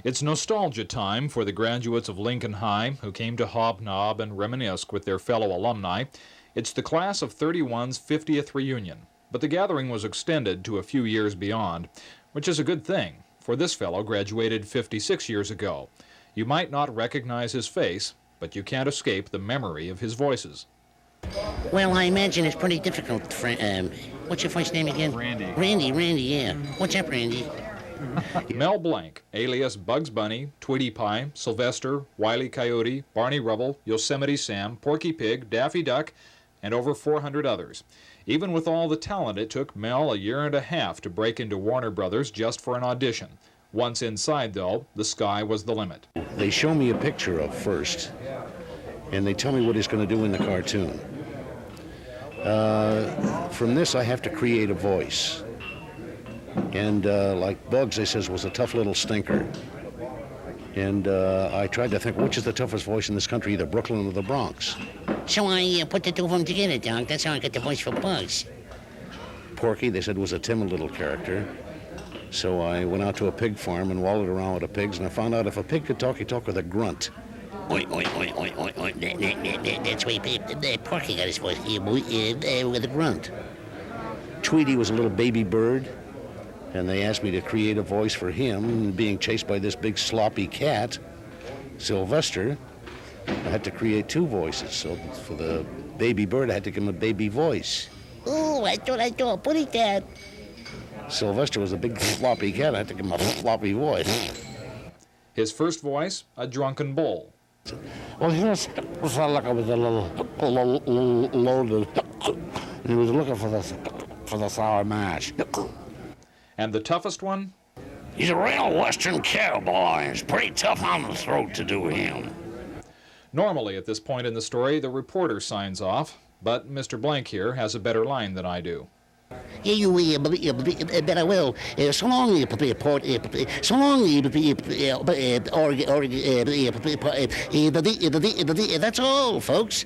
It's nostalgia time for the graduates of Lincoln High who came to hobnob and reminisce with their fellow alumni. It's the class of 31's 50th reunion, but the gathering was extended to a few years beyond, which is a good thing, for this fellow graduated 56 years ago. You might not recognize his face, but you can't escape the memory of his voices. Well, I imagine it's pretty difficult. What's your first name again? Randy. Randy, yeah. What's up, Randy? Mel Blanc, alias Bugs Bunny, Tweety Pie, Sylvester, Wile E. Coyote, Barney Rubble, Yosemite Sam, Porky Pig, Daffy Duck, and over 400 others. Even with all the talent, it took Mel a year and a half to break into Warner Brothers just for an audition. Once inside, though, the sky was the limit. They show me a picture of first, and they tell me what he's going to do in the cartoon. From this, I have to create a voice. And like Bugs, they says, was a tough little stinker. And I tried to think, which is the toughest voice in this country, either Brooklyn or the Bronx? So I put the two of them together, Doc. That's how I got the voice for Bugs. Porky, they said, was a timid little character. So I went out to a pig farm and wallowed around with the pigs, and I found out if a pig could talk, he'd talk with a grunt. Oi, oi, oi, oi, oi, oi. That's why Porky got his voice with a grunt. Tweety was a little baby bird, and they asked me to create a voice for him, being chased by this big sloppy cat. Sylvester, I had to create two voices. So for the baby bird, I had to give him a baby voice. Oh, I thought, put it down. Sylvester was a big floppy cat. I had to give him a floppy voice. His first voice, a drunken bull. Well, he was like I was a little loaded, and he was looking for the sour mash. And the toughest one? He's a real Western cowboy. It's pretty tough on the throat to do him. Normally, at this point in the story, the reporter signs off, but Mr. Blank here has a better line than I do. Yeah, you but I will. So long, so long, that's all, folks.